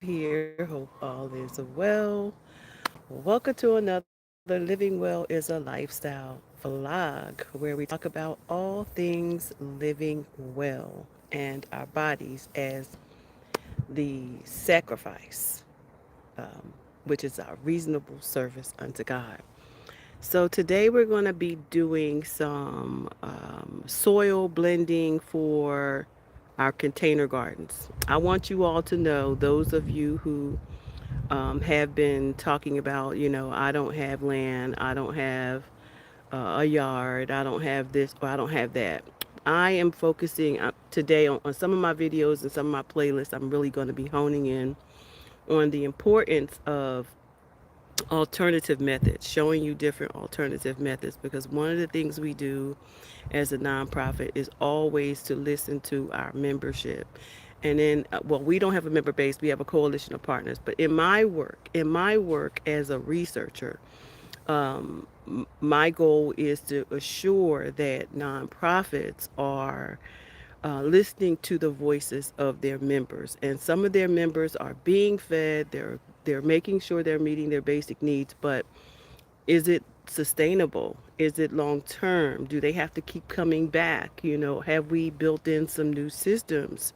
here. Hope all is well. Welcome to another Living Well is a Lifestyle vlog where we talk about all things living well and our bodies as the sacrifice, which is our reasonable service unto God. So today we're going to be doing some soil blending for our container gardens. I want you all to know, those of you who have been talking about, I don't have land, I don't have a yard, I don't have this, or I don't have that. I am focusing today on some of my videos and some of my playlists. I'm really going to be honing in on the importance of alternative methods, showing you different alternative methods, because one of the things we do as a nonprofit is always to listen to our membership. And then, well, we don't have a member base, we have a coalition of partners. But in my work as a researcher, my goal is to assure that nonprofits are listening to the voices of their members, and some of their members are being fed. They're making sure they're meeting their basic needs, but is it sustainable? Is it long term? Do they have to keep coming back? Have we built in some new systems?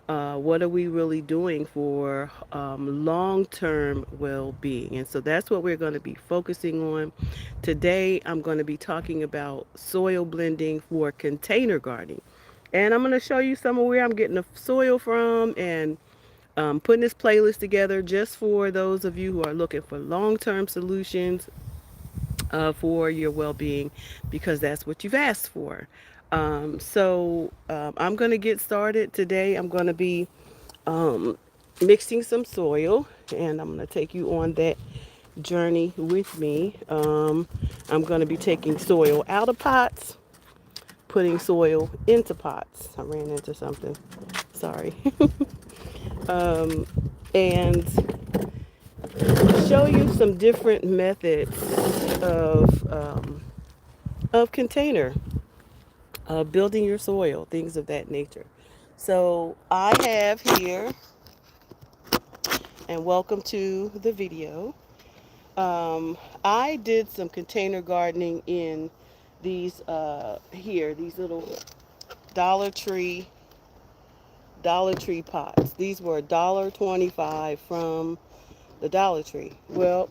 What are we really doing for long term well being? And so that's what we're going to be focusing on. Today, I'm going to be talking about soil blending for container gardening. And I'm going to show you some of where I'm getting the soil from, and putting this playlist together just for those of you who are looking for long term solutions for your well being, because that's what you've asked for. I'm going to get started today. I'm going to be um, mixing some soil, and I'm going to take you on that journey with me. I'm going to be taking soil out of pots, putting soil into pots. I ran into something. Sorry. um, and show you some different methods of container, building your soil, things of that nature. So I have here, and welcome to the video. I did some container gardening in these little Dollar Tree Dollar Tree pots. These were $1.25 from the Dollar Tree. Well,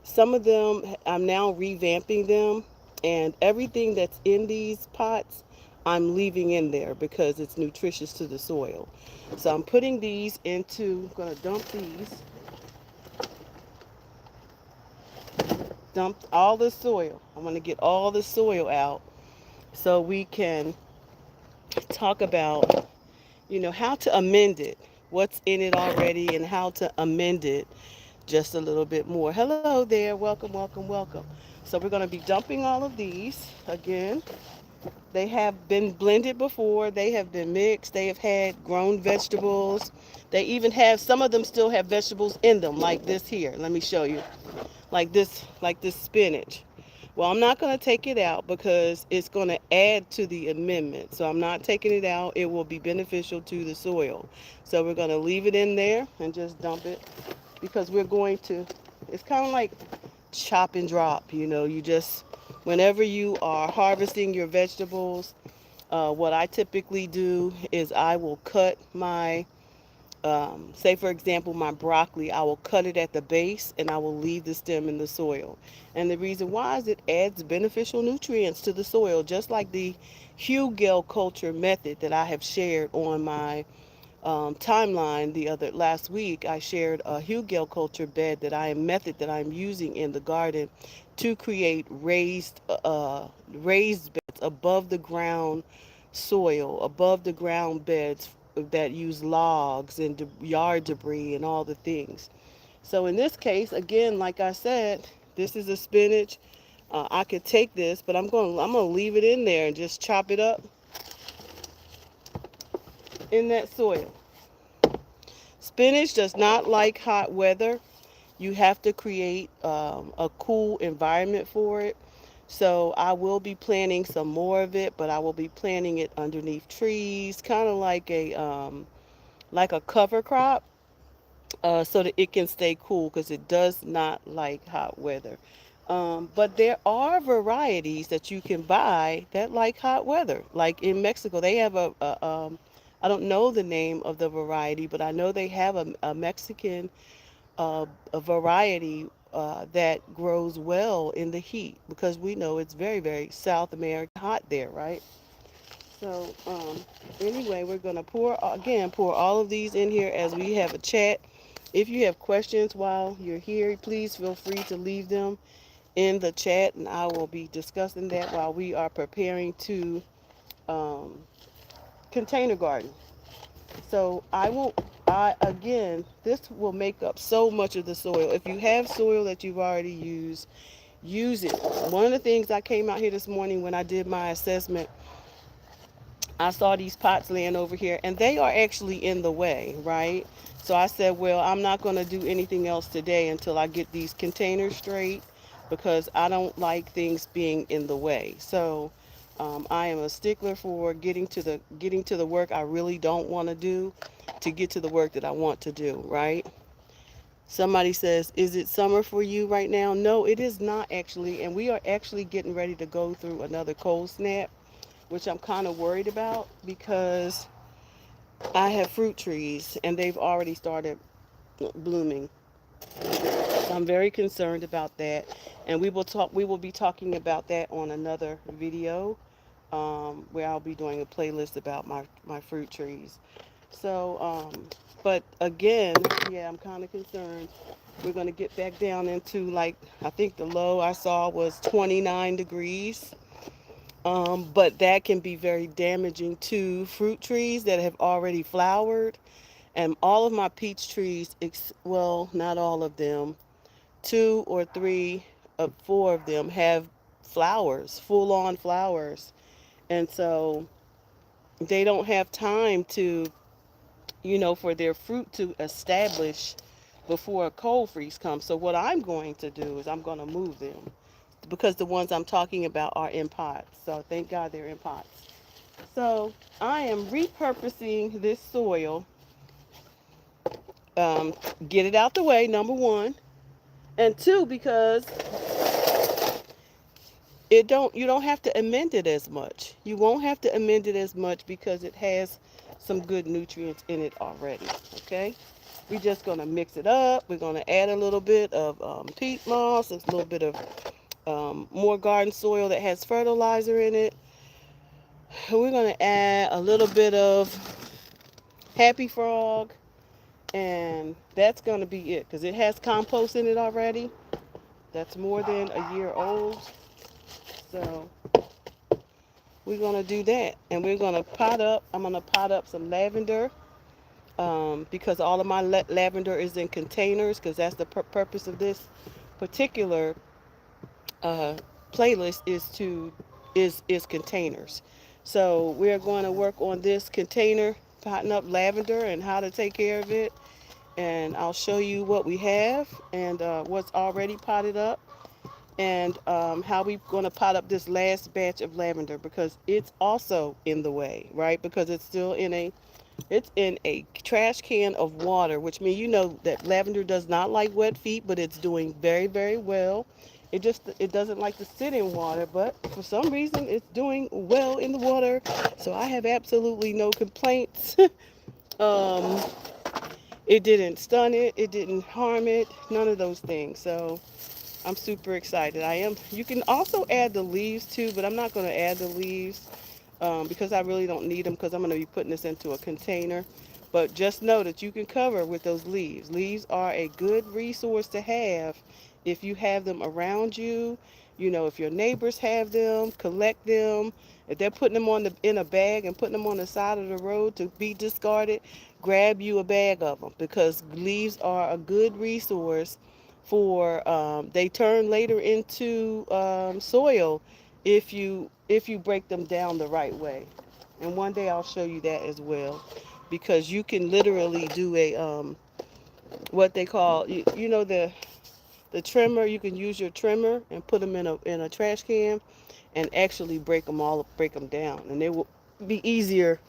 some of them I'm now revamping them, and everything that's in these pots I'm leaving in there because it's nutritious to the soil. So I'm putting these into, I'm going to dump all the soil. I'm going to get all the soil out so we can talk about, how to amend it, what's in it already, and how to amend it just a little bit more. Hello there. Welcome, welcome, welcome. So we're going to be dumping all of these again. They have been blended before. They have been mixed. They have had grown vegetables. They even have, some of them still have vegetables in them, like this here. Let me show you. Like this spinach. Well, I'm not going to take it out because it's going to add to the amendment. So I'm not taking it out. It will be beneficial to the soil. So we're going to leave it in there and just dump it, because we're going to, it's kind of like chop and drop. You just, whenever you are harvesting your vegetables, what I typically do is I will cut my, say for example, my broccoli, I will cut it at the base and I will leave the stem in the soil. And the reason why is it adds beneficial nutrients to the soil, just like the Hugel culture method that I have shared on my timeline the other last week. I shared a Hugel culture bed that I'm using in the garden to create raised beds above the ground soil, above the ground beds that use logs and yard debris and all the things. So in this case, again, like I said, this is a spinach. I could take this, but I'm gonna leave it in there and just chop it up in that soil. Spinach does not like hot weather. You have to create a cool environment for it. So I will be planting some more of it, but I will be planting it underneath trees, kind of like a cover crop. so that it can stay cool because it does not like hot weather. But there are varieties that you can buy that like hot weather. Like in Mexico, they have I don't know the name of the variety, but I know they have a Mexican a variety that grows well in the heat because we know it's very, very South American hot there, right? So, anyway, we're going to pour all of these in here as we have a chat. If you have questions while you're here, please feel free to leave them in the chat, and I will be discussing that while we are preparing to um, container garden. So again, this will make up so much of the soil. If you have soil that you've already used, use it. One of the things I came out here this morning when I did my assessment, I saw these pots laying over here and they are actually in the way, right? So I said, well, I'm not going to do anything else today until I get these containers straight because I don't like things being in the way. So I am a stickler for getting to the work I really don't want to do to get to the work that I want to do, right? Somebody says, is it summer for you right now? No, it is not actually. And we are actually getting ready to go through another cold snap, which I'm kind of worried about because I have fruit trees and they've already started blooming. So I'm very concerned about that. And we will be talking about that on another video where I'll be doing a playlist about my fruit trees. So, but again, yeah, I'm kind of concerned. We're going to get back down into like, I think the low I saw was 29 degrees. But that can be very damaging to fruit trees that have already flowered. And all of my peach trees, well, not all of them, two or three of four of them have flowers, full on flowers. And so they don't have time to, for their fruit to establish before a cold freeze comes. So what I'm going to do is I'm going to move them because the ones I'm talking about are in pots. So thank God they're in pots. So I am repurposing this soil. Um, get it out the way, number one, and two, because you don't have to amend it as much. You won't have to amend it as much because it has some good nutrients in it already. Okay, we're just gonna mix it up. We're gonna add a little bit of peat moss, a little bit of more garden soil that has fertilizer in it. We're gonna add a little bit of Happy Frog, and that's gonna be it because it has compost in it already. That's more than a year old. So we're going to do that. And we're going to I'm going to pot up some lavender because all of my lavender is in containers because that's the purpose of this particular uh, playlist is containers. So we're going to work on this container, potting up lavender and how to take care of it. And I'll show you what we have and what's already potted up and how we're going to pot up this last batch of lavender because it's also in the way, right? Because it's in a trash can of water, which means that lavender does not like wet feet, but it's doing very, very well. It doesn't like to sit in water, but for some reason it's doing well in the water. So I have absolutely no complaints. um, it didn't stun it, it didn't harm it, none of those things. So I'm super excited. I am. You can also add the leaves too, but I'm not going to add the leaves because I really don't need them because I'm going to be putting this into a container. But just know that you can cover with those leaves. Leaves are a good resource to have if you have them around you. If your neighbors have them, collect them. If they're putting them in a bag and putting them on the side of the road to be discarded, grab you a bag of them because leaves are a good resource for they turn later into soil if you break them down the right way. And one day I'll show you that as well because you can literally do a what they call the trimmer. You can use your trimmer and put them in a trash can and actually break them down, and it will be easier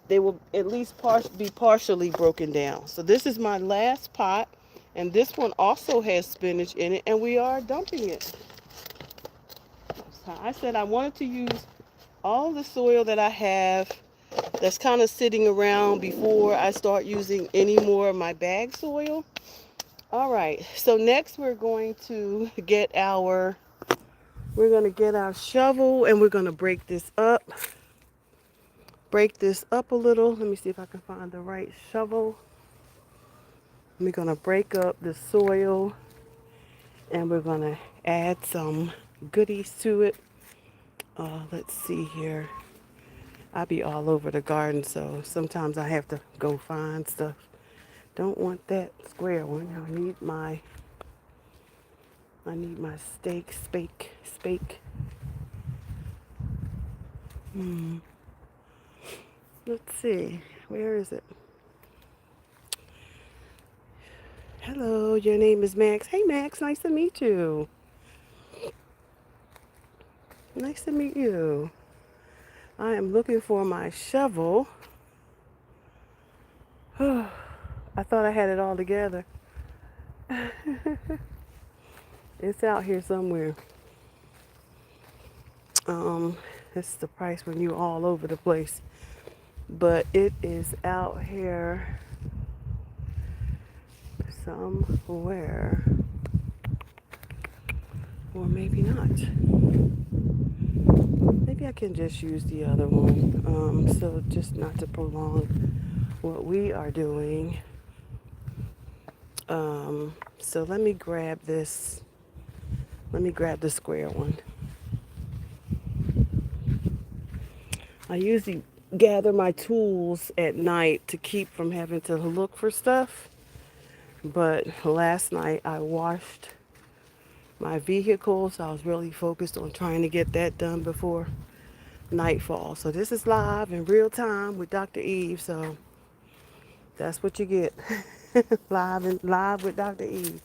they will at least be partially broken down. So this is my last pot, and this one also has spinach in it, and we are dumping it. So I said I wanted to use all the soil that I have that's kind of sitting around before I start using any more of my bag soil. All right, so next we're going to get our shovel, and we're going to break this up. Break this up a little. Let me see if I can find the right shovel. We're going to break up the soil, and we're going to add some goodies to it. Let's see here. I be all over the garden, so sometimes I have to go find stuff. Don't want that square one. I need my spake. Let's see. Where is it? Hello, your name is Max. Hey Max, nice to meet you. Nice to meet you. I am looking for my shovel. I thought I had it all together. It's out here somewhere. It's the price when you're all over the place. But it is out here somewhere. Or maybe not. Maybe I can just use the other one. So just not to prolong what we are doing. So let me grab this. Let me grab the square one. I usually gather my tools at night to keep from having to look for stuff. But last night I washed my vehicle, so I was really focused on trying to get that done before nightfall. So this is live in real time with Dr. Eve, so that's what you get. live with Dr. Eve.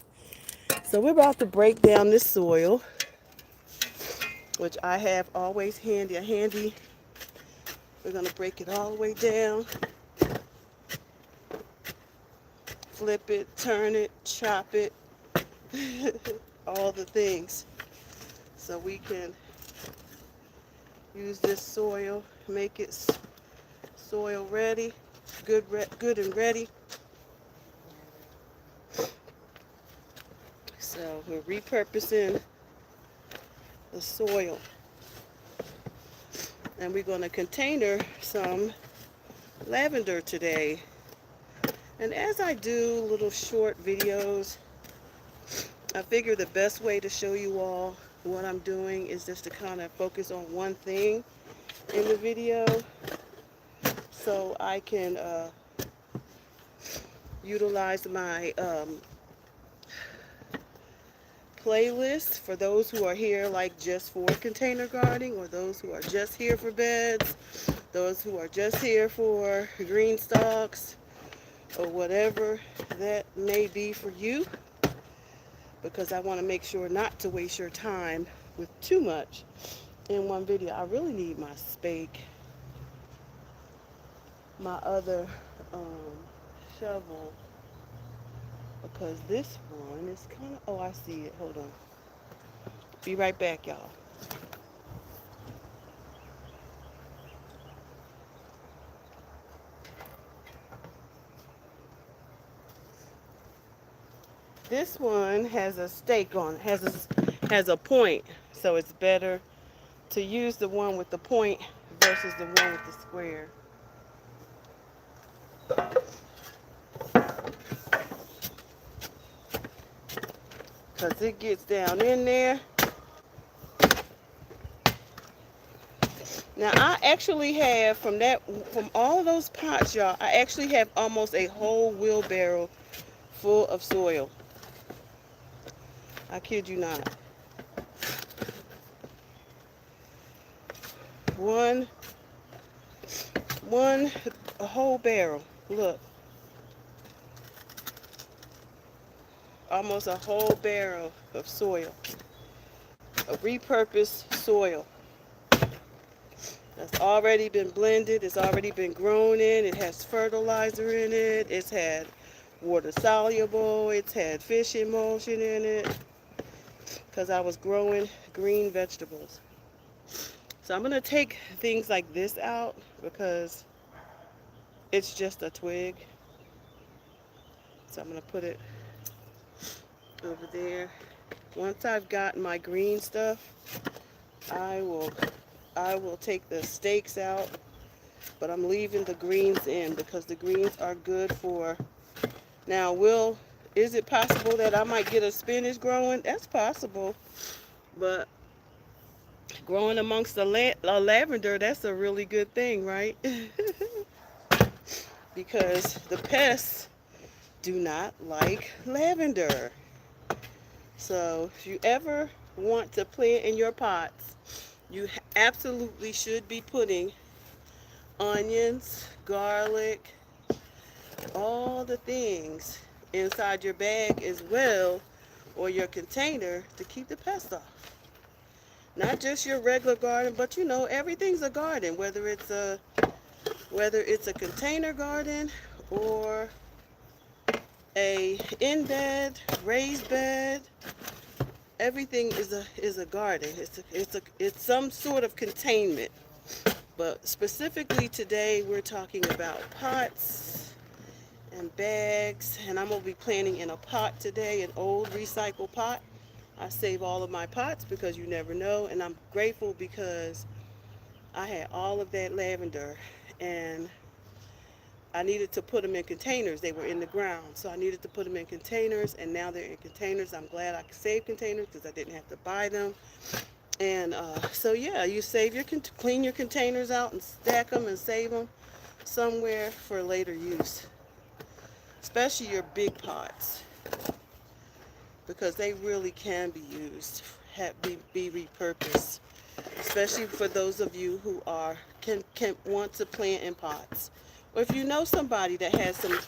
So we're about to break down this soil, which I have always handy. We're going to break it all the way down. Flip it, turn it, chop it, all the things. So we can use this soil, make it soil ready, good and ready. So we're repurposing the soil. And we're going to container some lavender today. And as I do little short videos, I figure the best way to show you all what I'm doing is just to kind of focus on one thing in the video, so I can utilize my playlist for those who are here like just for container gardening, or those who are just here for beds, those who are just here for green stalks, or whatever that may be for you, because I want to make sure not to waste your time with too much in one video. I really need my spake, my other shovel, because this one is kind of, oh, I see it. Hold on. Be right back, y'all. This one has a stake on it, has a point, so it's better to use the one with the point versus the one with the square. Because it gets down in there. Now I actually have from all those pots, y'all, I actually have almost a whole wheelbarrow full of soil. I kid you not. A whole barrel. Look. Almost a whole barrel of soil. A repurposed soil. It's already been blended. It's already been grown in. It has fertilizer in it. It's had water soluble. It's had fish emulsion in it because I was growing green vegetables. So I'm going to take things like this out because it's just a twig. So I'm going to put it over there. Once I've got my green stuff, I will take the stakes out, but I'm leaving the greens in because the greens are good for. Now, is it possible that I might get a spinach growing? That's possible, but growing amongst the lavender, that's a really good thing, right? Because the pests do not like lavender. So if you ever want to plant in your pots, you absolutely should be putting onions, garlic, all the things inside your bag as well, or your container, to keep the pests off. Not just your regular garden, but everything's a garden, whether it's a container garden or a in bed, raised bed. Everything is a garden. It's some sort of containment. But specifically today, we're talking about pots and bags, and I'm gonna be planting in a pot today, an old recycled pot. I save all of my pots because you never know, and I'm grateful because I had all of that lavender, and I needed to put them in containers. They were in the ground, so I needed to put them in containers, and now they're in containers. I'm glad I could save containers because I didn't have to buy them. And so yeah, you clean your containers out and stack them and save them somewhere for later use, especially your big pots, because they really can be used, be repurposed, especially for those of you who can want to plant in pots. Or if you know somebody that has some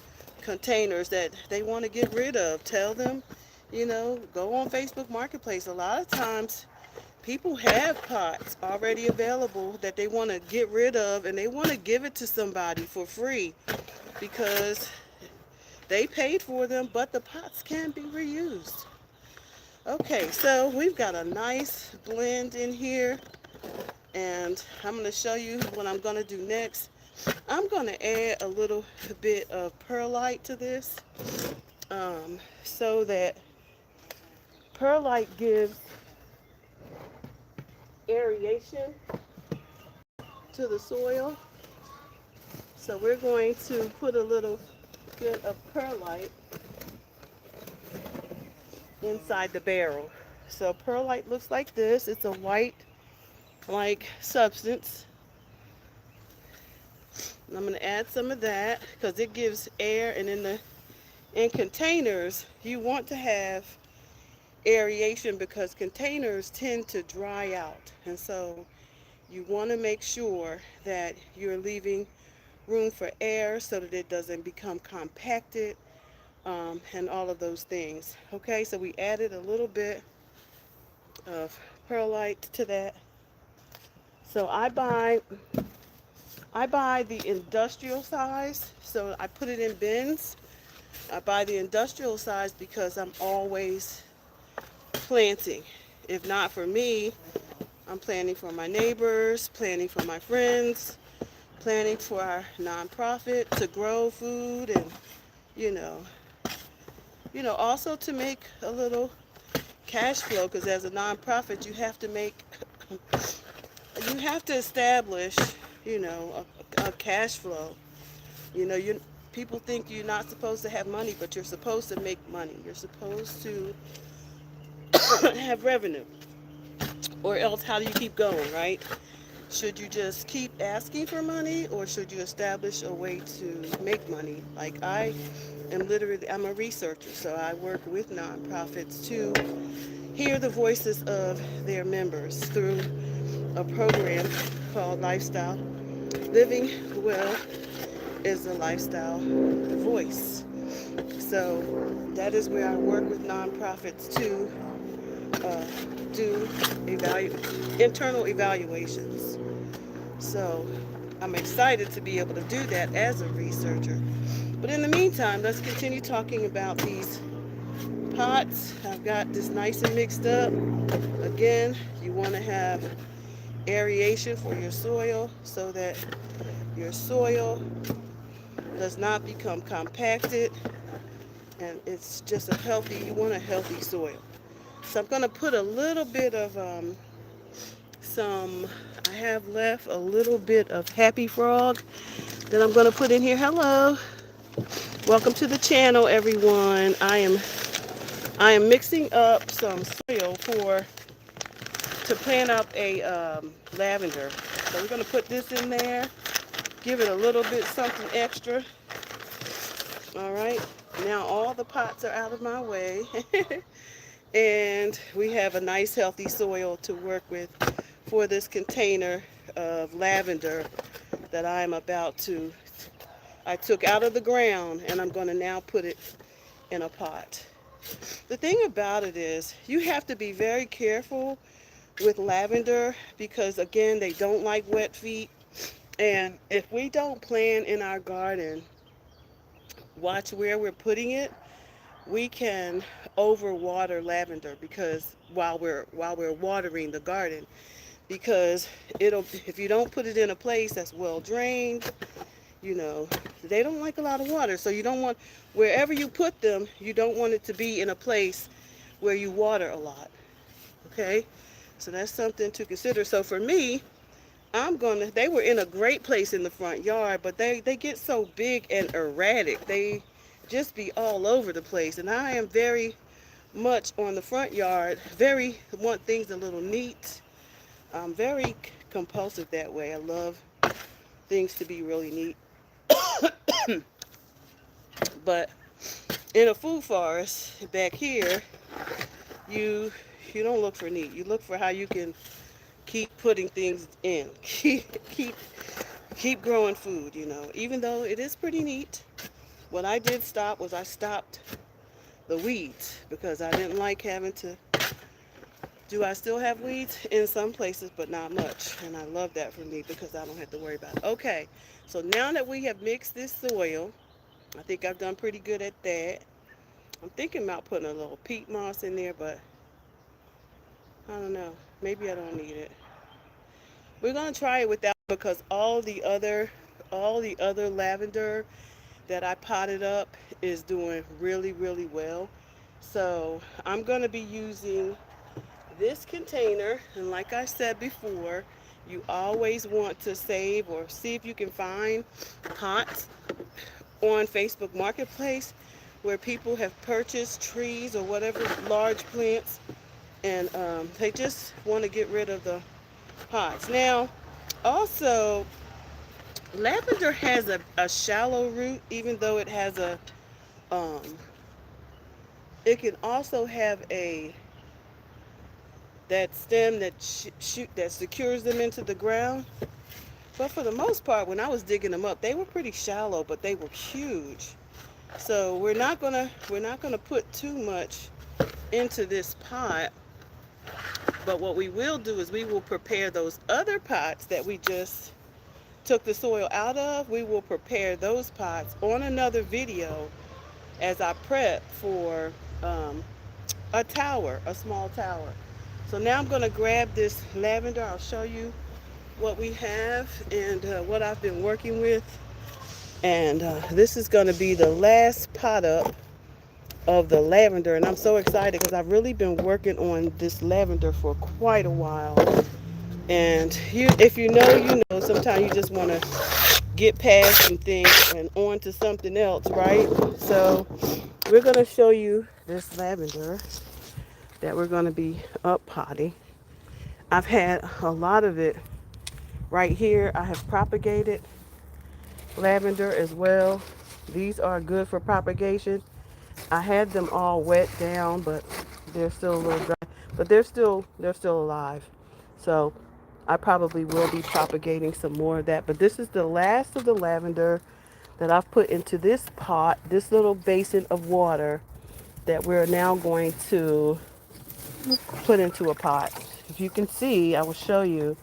containers that they want to get rid of, tell them, go on Facebook Marketplace. A lot of times people have pots already available that they want to get rid of, and they want to give it to somebody for free because they paid for them, but the pots can be reused. Okay, so we've got a nice blend in here, and I'm going to show you what I'm going to do next. I'm going to add a little bit of perlite to this, so that perlite gives aeration to the soil. So we're going to put a little bit of perlite inside the barrel. So perlite looks like this. It's a white like substance. And I'm going to add some of that because it gives air, and in containers you want to have aeration because containers tend to dry out, and so you want to make sure that you're leaving room for air so that it doesn't become compacted, and all of those things. Okay, so we added a little bit of perlite to that. So I buy the industrial size, so I put it in bins. I buy the industrial size because I'm always planting. If not for me, I'm planting for my neighbors, planting for my friends, planting for our nonprofit to grow food, and also to make a little cash flow, because as a nonprofit you have to establish a cash flow. People think you're not supposed to have money, but you're supposed to make money. You're supposed to have revenue, or else how do you keep going, right? Should you just keep asking for money, or should you establish a way to make money? Like I'm a researcher, so I work with nonprofits to hear the voices of their members through a program called Lifestyle. Living well is a lifestyle voice. So that is where I work with nonprofits to do internal evaluations. So I'm excited to be able to do that as a researcher. But in the meantime, let's continue talking about these pots. I've got this nice and mixed up. Again, you want to have aeration for your soil so that your soil does not become compacted, and it's just a healthy, you want a healthy soil. So I'm going to put a little bit of some, I have left a little bit of Happy Frog that I'm going to put in here. Hello, welcome to the channel, everyone. I am mixing up some soil for to plant up a lavender. So we're going to put this in there, give it a little bit something extra. All right, now all the pots are out of my way. And we have a nice healthy soil to work with for this container of lavender that I took out of the ground, and I'm going to now put it in a pot. The thing about it is you have to be very careful with lavender because, again, they don't like wet feet. And if we don't plant in our garden, watch where we're putting it, we can overwater lavender because while we're watering the garden, because it'll, if you don't put it in a place that's well drained, you know, they don't like a lot of water. So you don't want, wherever you put them, you don't want it to be in a place where you water a lot. Okay, so that's something to consider. So for me, they were in a great place in the front yard, but they get so big and erratic. They just be all over the place. And I am very much on the front yard, very want things a little neat. I'm very compulsive that way. I love things to be really neat. But in a food forest back here, you you don't look for neat. You look for how you can keep putting things in. Keep growing food, you know. Even though it is pretty neat. What I did stop was I stopped the weeds because I didn't like having to. Do I still have weeds? In some places, but not much. And I love that for me because I don't have to worry about it. Okay, so now that we have mixed this soil, I think I've done pretty good at that. I'm thinking about putting a little peat moss in there, but I don't know. Maybe I don't need it. We're gonna try it without because all the other lavender that I potted up is doing really, really well. So I'm gonna be using this container, and like I said before, you always want to save or see if you can find pots on Facebook Marketplace where people have purchased trees or whatever large plants, and they just want to get rid of the pots. Now, also, lavender has a shallow root, even though it has um, it can also have that stem that that secures them into the ground. But for the most part, when I was digging them up, they were pretty shallow, but they were huge. So we're not gonna put too much into this pot. But what we will do is we will prepare those other pots that we just took the soil out of. We will prepare those pots on another video as I prep for um, a small tower. So now I'm going to grab this lavender. I'll show you what we have and what I've been working with. And this is going to be the last pot up of the lavender. And I'm so excited because I've really been working on this lavender for quite a while. And if you know, you know, sometimes you just want to get past some things and on to something else, right? So we're going to show you this lavender that we're going to be up potting. I've had a lot of it right here. I have propagated lavender as well. These are good for propagation. I had them all wet down, but they're still a little dry. But they're still alive. So I probably will be propagating some more of that. But this is the last of the lavender that I've put into this pot, this little basin of water that we're now going to put into a pot. If you can see, I will show you.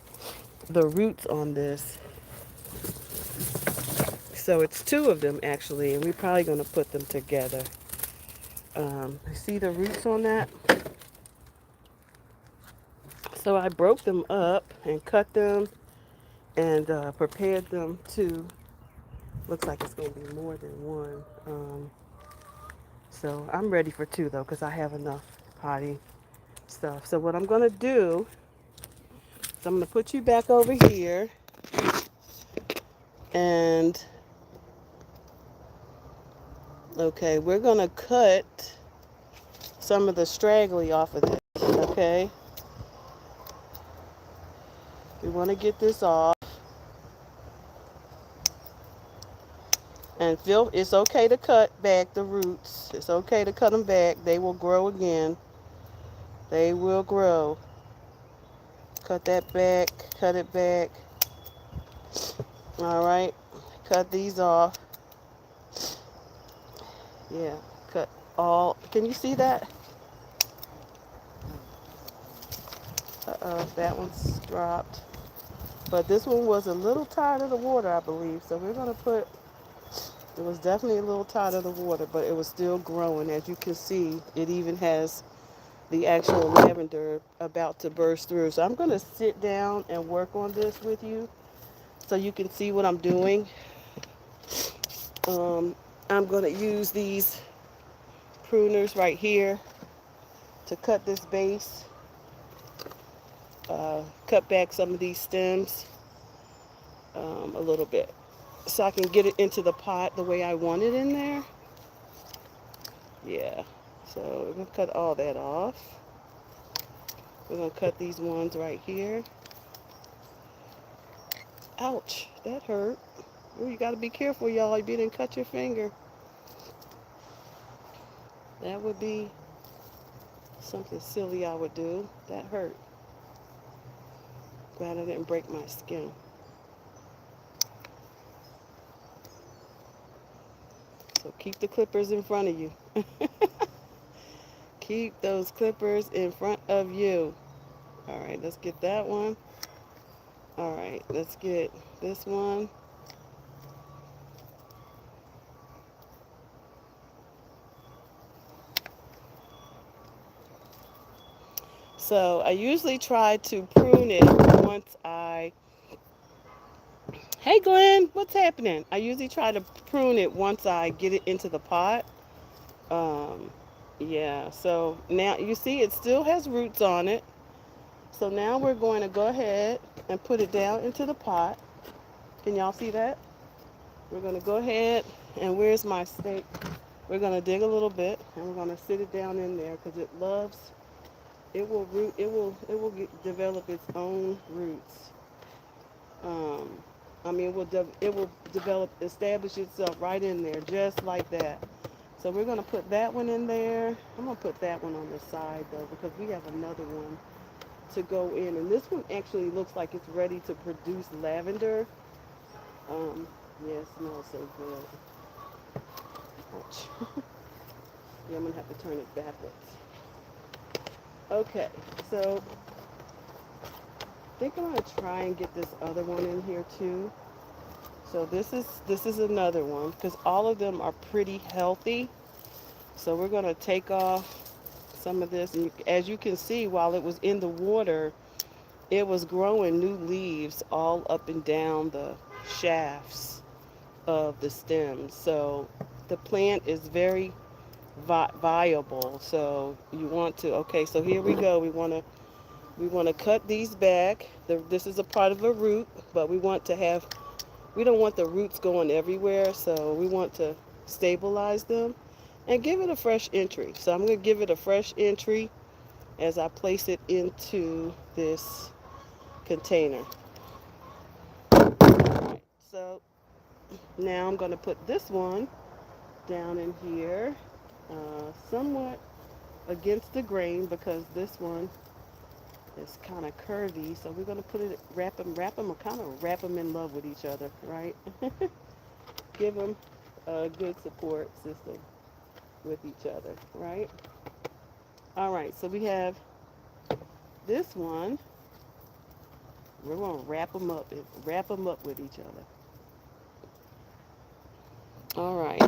the roots on this. So it's two of them actually, and we're probably going to put them together. See the roots on that? So I broke them up and cut them and prepared them to, looks like it's going to be more than one. So I'm ready for two though, because I have enough potting stuff. So what I'm going to do is I'm going to put you back over here, and okay, we're going to cut some of the straggly off of this. Okay, we want to get this off. And feel it's okay to cut back the roots. It's okay to cut them back. They will grow again. They will grow. Cut that back. Cut it back. All right. Cut these off. Yeah. Cut all. Can you see that? That one's dropped. But this one was a little tired of the water, I believe. So we're going to put, it was definitely a little tired of the water, but it was still growing. As you can see, it even has the actual lavender about to burst through. So I'm going to sit down and work on this with you so you can see what I'm doing. I'm going to use these pruners right here to cut this base, cut back some of these stems a little bit so I can get it into the pot the way I want it in there. Yeah, so we're going to cut all that off. We're going to cut these ones right here. Ouch, that hurt. Ooh, you got to be careful, y'all. If you didn't cut your finger, that would be something silly I would do. That hurt. Glad I didn't break my skin. So keep the clippers in front of you. Keep those clippers in front of you. All right, let's get that one. All right, let's get this one. So I usually try to prune it once I, hey Glenn, what's happening? I usually try to prune it once I get it into the pot. Um, yeah, so now you see it still has roots on it. So now we're going to go ahead and put it down into the pot. Can y'all see that? We're going to go ahead, and where's my stake? We're going to dig a little bit, and we're going to sit it down in there because it loves, it will root, develop its own roots. Um, I mean, it will develop, establish itself right in there, just like that. So we're going to put that one in there. I'm going to put that one on the side, though, because we have another one to go in. And this one actually looks like it's ready to produce lavender. Yeah, it smells so good. Ouch. Yeah, I'm going to have to turn it backwards. Okay, so I think I'm going to try and get this other one in here, too. So this is another one because all of them are pretty healthy. So we're going to take off some of this, and as you can see, while it was in the water, it was growing new leaves all up and down the shafts of the stems. So the plant is very viable. So you want to, okay, so here we go. We want to cut these back. This is a part of a root, but we don't want the roots going everywhere, so we want to stabilize them and give it a fresh entry. So I'm going to give it a fresh entry as I place it into this container. Alright, so now I'm going to put this one down in here, somewhat against the grain because this one is kind of curvy. So we're going to put it, wrap them, or kind of wrap them in love with each other, right? Give them a good support system with each other, right? All right, so we have this one, We're going to wrap them up with each other. All right.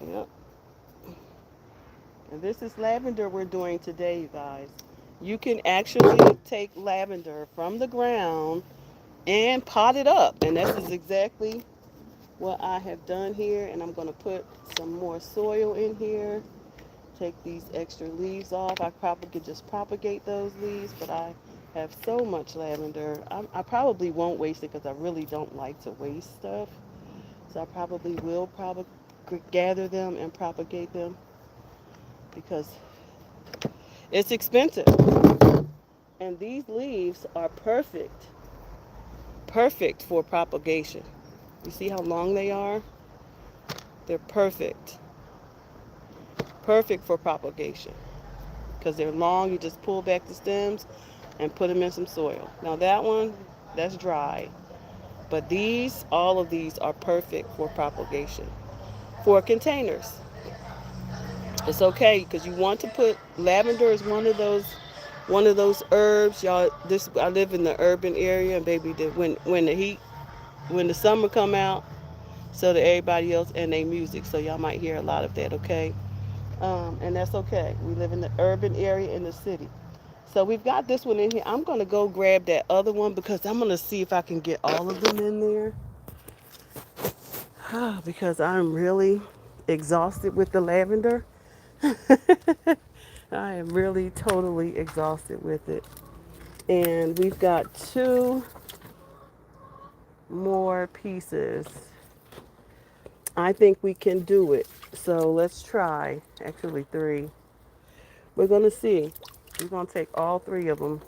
Yep. And this is lavender we're doing today, you guys. You can actually take lavender from the ground and pot it up. And this is exactly what I have done here. And I'm going to put some more soil in here. Take these extra leaves off. I probably could just propagate those leaves, but I have so much lavender. I probably won't waste it because I really don't like to waste stuff. So I probably will gather them and propagate them because it's expensive. And these leaves are perfect for propagation. You see how long they are? They're perfect for propagation because they're long. You just pull back the stems and put them in some soil. Now that one, that's dry. But all of these are perfect for propagation. For containers, it's okay because you want to put lavender is one of those herbs. Y'all, this I live in the urban area, and baby, when the summer come out, so that everybody else and they music. So y'all might hear a lot of that, okay? And that's okay. We live in the urban area in the city. So we've got this one in here. I'm gonna go grab that other one because I'm gonna see if I can get all of them in there. Because I'm really exhausted with the lavender. I am really totally exhausted with it. And we've got two more pieces. I think we can do it. So let's try. Actually, three. We're going to see. We're going to take all three of them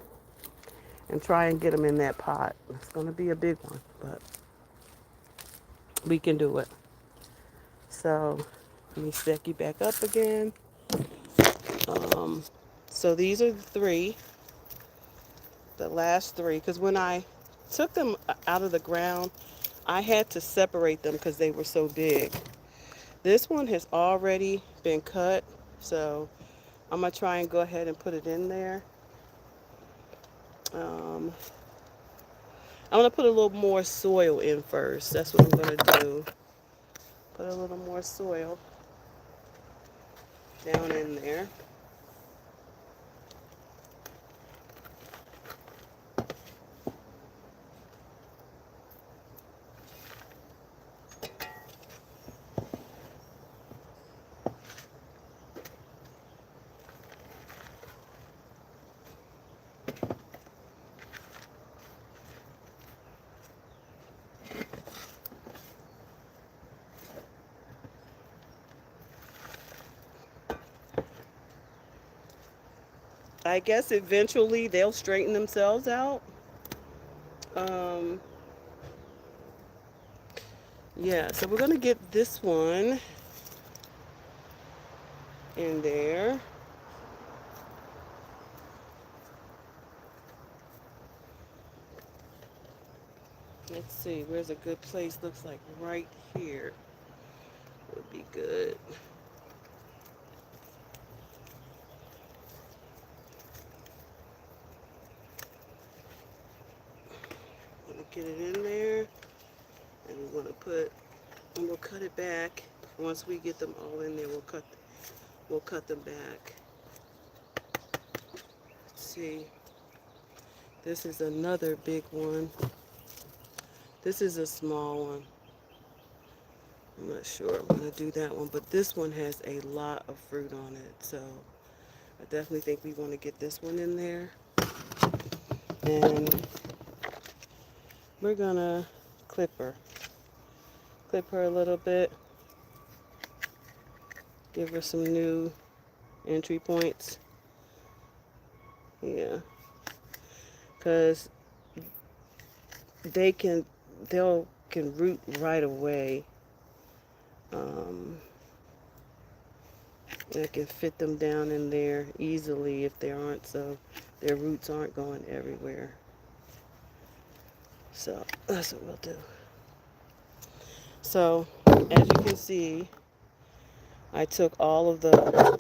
and try and get them in that pot. It's going to be a big one, but we can do it. So let me stack you back up again. Um, so these are the last three, because when I took them out of the ground, I had to separate them because they were so big. This one has already been cut, so I'm going to try and go ahead and put it in there. Um, I'm going to put a little more soil in first. That's what I'm going to do. Put a little more soil down in there. I guess eventually they'll straighten themselves out. Um, yeah, so we're going to get this one in there. Let's see, where's a good place? Looks like right here would be good. I'm going to get it in there, and we're going to and we'll cut it back. Once we get them all in there, we'll cut them back. Let's see, this is another big one. This is a small one. I'm not sure I'm going to do that one, but this one has a lot of fruit on it, so I definitely think we want to get this one in there. And we're going to clip her. Clip her a little bit. Give her some new entry points. Yeah. Because they'll can root right away. Um, I can fit them down in there easily if their roots aren't going everywhere. So that's what we'll do. So as you can see, I took all of the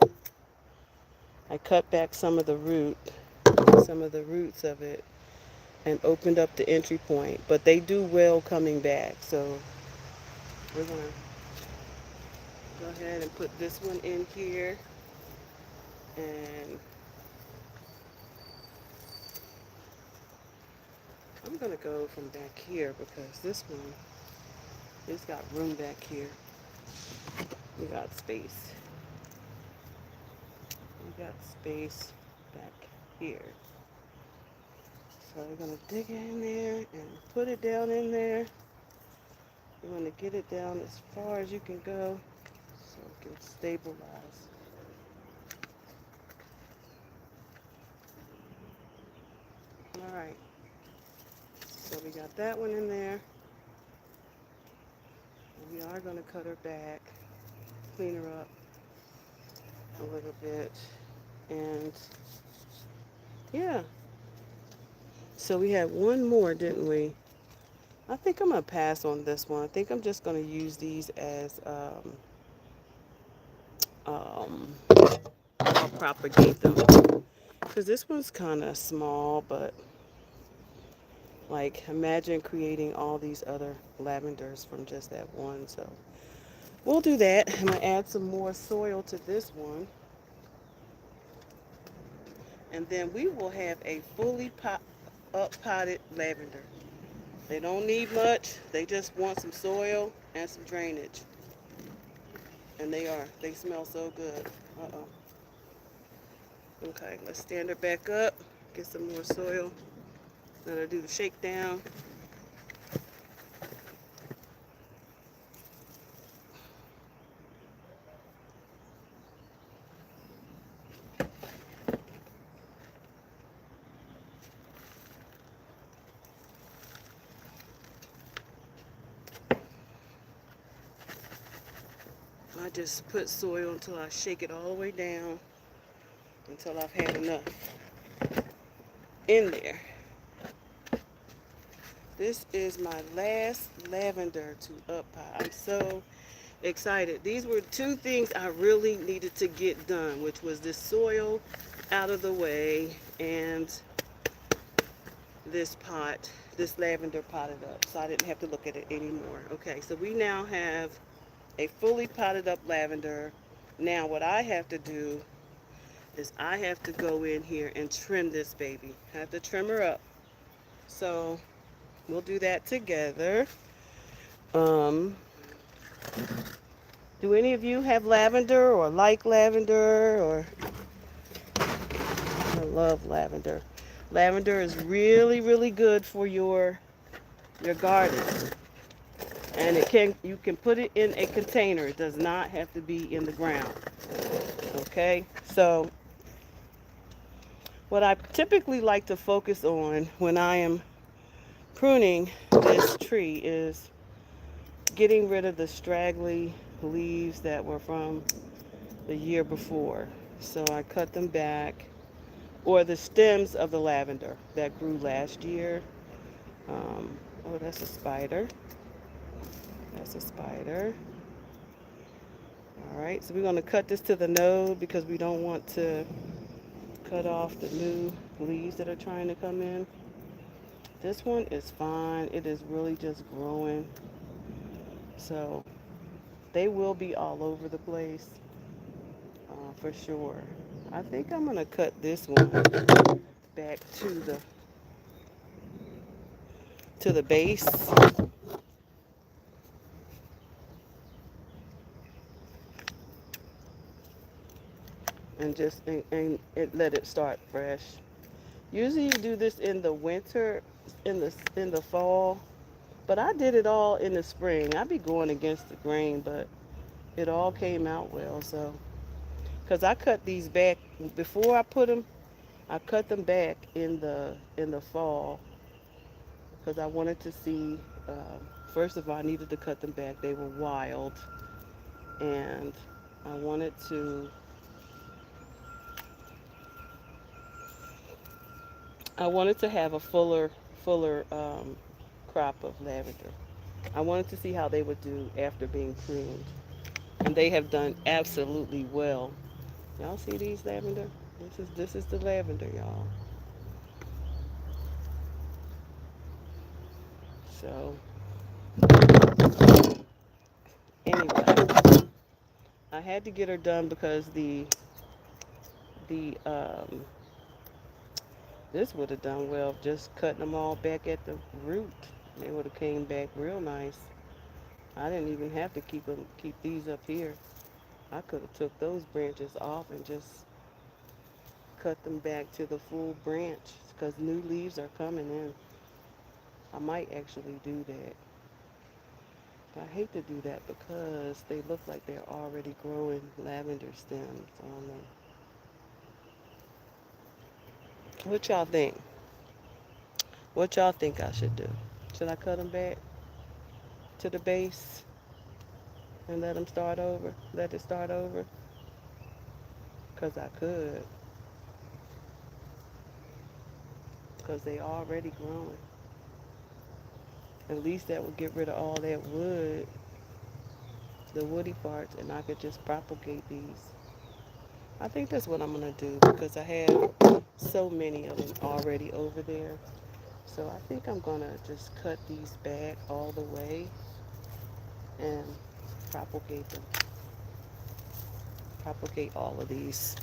I cut back some of the roots of it, and opened up the entry point. But they do well coming back. So we're going to go ahead and put this one in here. And I'm going to go from back here because this one, it's got room back here. We got space. We got space back here. So we're going to dig in there and put it down in there. You want to get it down as far as you can go so it can stabilize. All right. So we got that one in there. We are going to cut her back, clean her up a little bit. And yeah. So we had one more, didn't we? I think I'm going to pass on this one. I think I'm just going to use these as um, I'll propagate them. Because this one's kind of small, but like imagine creating all these other lavenders from just that one. So we'll do that. I'm going to add some more soil to this one. And then we will have a fully up potted lavender. They don't need much. They just want some soil and some drainage. And they smell so good. Uh-oh. Okay, let's stand her back up. Get some more soil. Let her do the shakedown. I just put soil until I shake it all the way down until I've had enough in there. This is my last lavender to up pot. I'm so excited. These were two things I really needed to get done, which was this soil out of the way and this pot, this lavender potted up, so I didn't have to look at it anymore. Okay, so we now have a fully potted up lavender. Now what I have to do is I have to go in here and trim this baby. I have to trim her up. So we'll do that together. Um, do any of you have lavender or like lavender? Or I love lavender. Lavender is really, really good for your garden. And you can put it in a container. It does not have to be in the ground. Okay? So what I typically like to focus on when I am pruning this tree is getting rid of the straggly leaves that were from the year before. So I cut them back, or the stems of the lavender that grew last year. Oh, that's a spider. That's a spider. All right, so we're going to cut this to the node because we don't want to cut off the new leaves that are trying to come in. This one is fine. It is really just growing. So they will be all over the place for sure. I think I'm going to cut this one back to the base and just and let it start fresh. Usually you do this in the winter, in the fall, but I did it all in the spring. I be going against the grain, but it all came out well. So, because I cut these back before I put them, I cut them back in the fall because I wanted to see. First of all, I needed to cut them back. They were wild, and I wanted to. I wanted to have a fuller crop of lavender. I wanted to see how they would do after being pruned, and they have done absolutely well. Y'all see these lavender? This is the lavender, y'all. So anyway, I had to get her done because the this would have done well just cutting them all back at the root. They would have came back real nice. I didn't even have to keep these up here. I could have took those branches off and just cut them back to the full branch because new leaves are coming in. I might actually do that. I hate to do that because they look like they're already growing lavender stems on them. What y'all think? What y'all think I should do? Should I cut them back to the base and let them start over? Let it start over? Because I could. Because they already growing. At least that would get rid of all that wood, the woody parts, and I could just propagate these. I think that's what I'm going to do because I have so many of them already over there. So I think I'm going to just cut these back all the way and propagate them. Propagate all of these.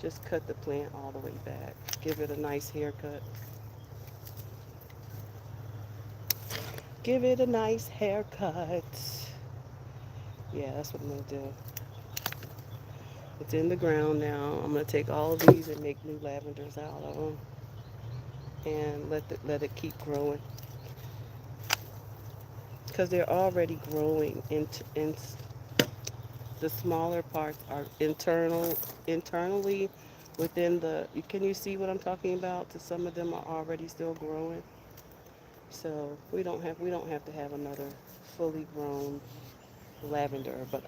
Just cut the plant all the way back. Give it a nice haircut. Give it a nice haircut. Yeah, that's what I'm going to do. It's in the ground now. I'm going to take all of these and make new lavenders out of them and let it keep growing because they're already growing in the smaller parts are internally within the, can you see what I'm talking about? Some of them are already still growing. So we don't have to have another fully grown lavender, but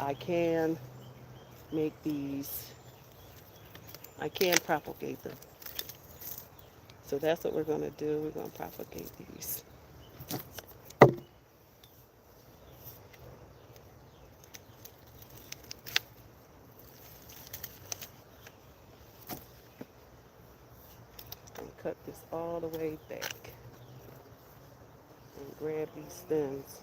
make these I can propagate them. So that's what we're going to do. We're going to propagate these. And cut this all the way back and grab these stems.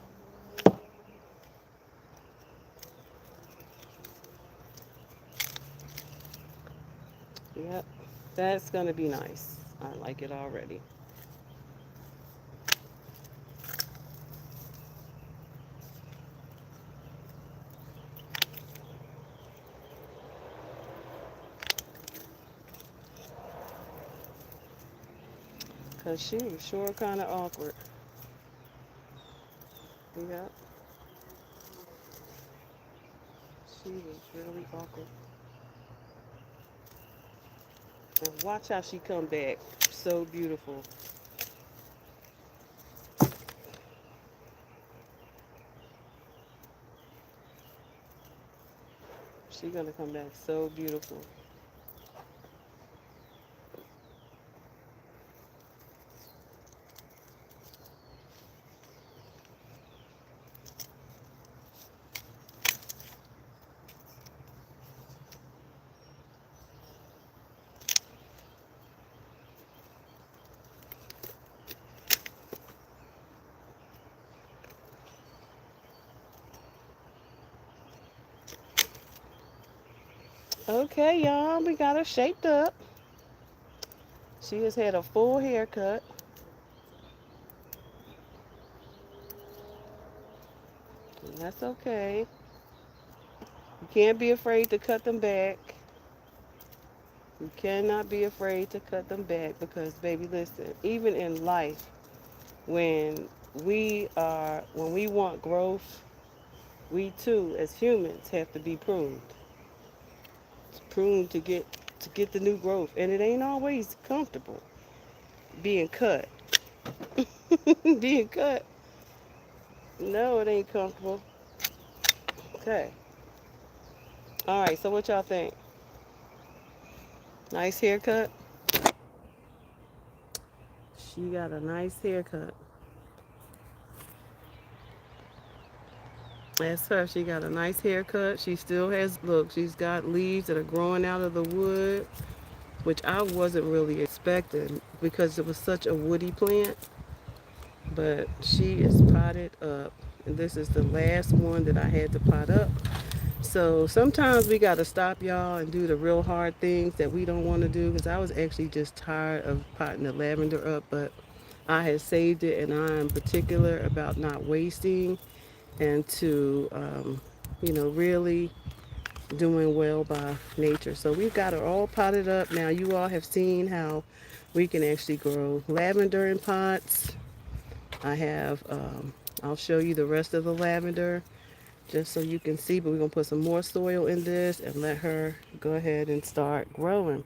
Yep, that's going to be nice. I like it already. Because she was sure kind of awkward. Yep, she was really awkward. And watch how she come back. So beautiful. She's going to come back so beautiful. Okay, y'all, we got her shaped up. She has had a full haircut. And that's okay. You can't be afraid to cut them back. You cannot be afraid to cut them back because, baby, listen, even in life, when when we want growth, we too, as humans, have to be pruned. It's pruned to get the new growth, and it ain't always comfortable being cut. Being cut. No, it ain't comfortable. Okay. All right. So what y'all think? Nice haircut. She got a nice haircut. That's her. She got a nice haircut. She still has, look, she's got leaves that are growing out of the wood, which I wasn't really expecting because it was such a woody plant. But she is potted up. And this is the last one that I had to pot up. So sometimes we got to stop, y'all, and do the real hard things that we don't want to do. Because I was actually just tired of potting the lavender up. But I had saved it, and I am particular about not wasting and to, really doing well by nature. So we've got it all potted up. Now you all have seen how we can actually grow lavender in pots. I have, I'll show you the rest of the lavender just so you can see, but we're going to put some more soil in this and let her go ahead and start growing.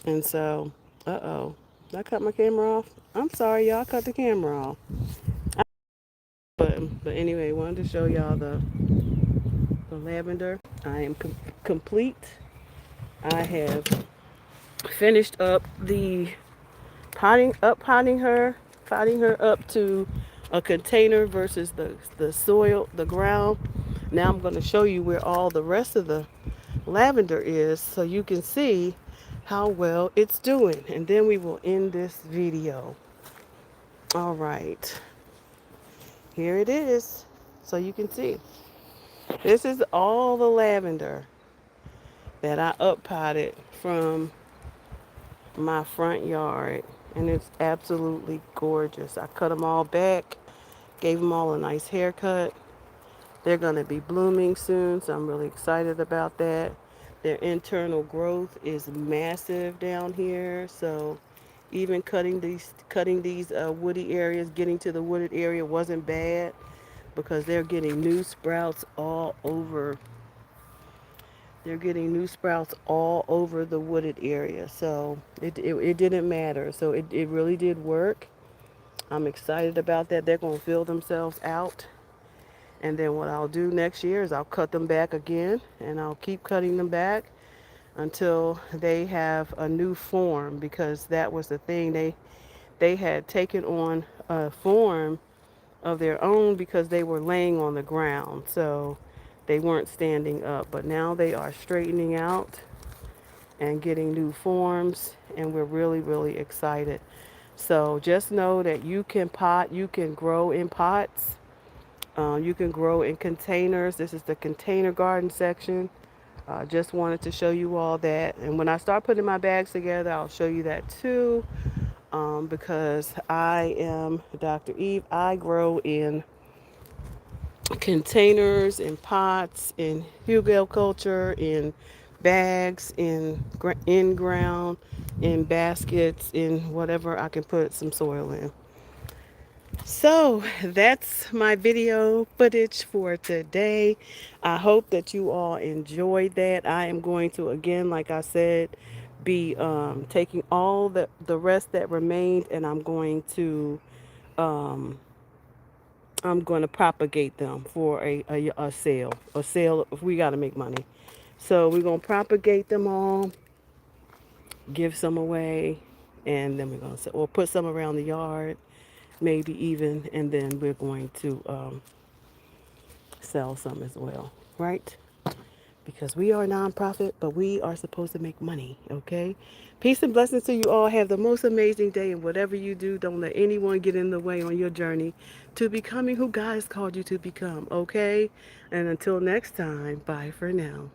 And so, uh-oh, did I cut my camera off? I'm sorry, y'all, cut the camera off. But anyway, wanted to show y'all the lavender. I am complete. I have finished up the potting her up to a container versus the soil, the ground. Now I'm going to show you where all the rest of the lavender is so you can see how well it's doing. And then we will end this video. All right, here it is so you can see. This is all the lavender that I up potted from my front yard, and it's absolutely gorgeous. I cut them all back, gave them all a nice haircut. They're going to be blooming soon, so I'm really excited about that. Their internal growth is massive down here, so even cutting these woody areas, getting to the wooded area wasn't bad because they're getting new sprouts all over. They're getting new sprouts all over the wooded area, so it didn't matter. So it really did work. I'm excited about that. They're going to fill themselves out. And then what I'll do next year is I'll cut them back again, and I'll keep cutting them back until they have a new form, because that was the thing. They had taken on a form of their own because they were laying on the ground. So they weren't standing up, but now they are straightening out and getting new forms, and we're really, really excited. So just know that you can grow in pots. You can grow in containers. This is the container garden section. Just wanted to show you all that. And when I start putting my bags together, I'll show you that too. Because I am Dr. Eve. I grow in containers, in pots, in Hugo culture, in bags, in ground, in baskets, in whatever I can put some soil in. So that's my video footage for today. I hope that you all enjoyed that. I am going to, again, like I said, be taking all the rest that remained, and um, I'm going to propagate them for a sale. A sale, if we got to make money. So we're going to propagate them all, give some away, and then we're going to, or put some around the yard, maybe even, and then we're going to sell some as well, right? Because we are a nonprofit, but we are supposed to make money, okay? Peace and blessings to you all. Have the most amazing day, and whatever you do, don't let anyone get in the way on your journey to becoming who God has called you to become, okay? And until next time, bye for now.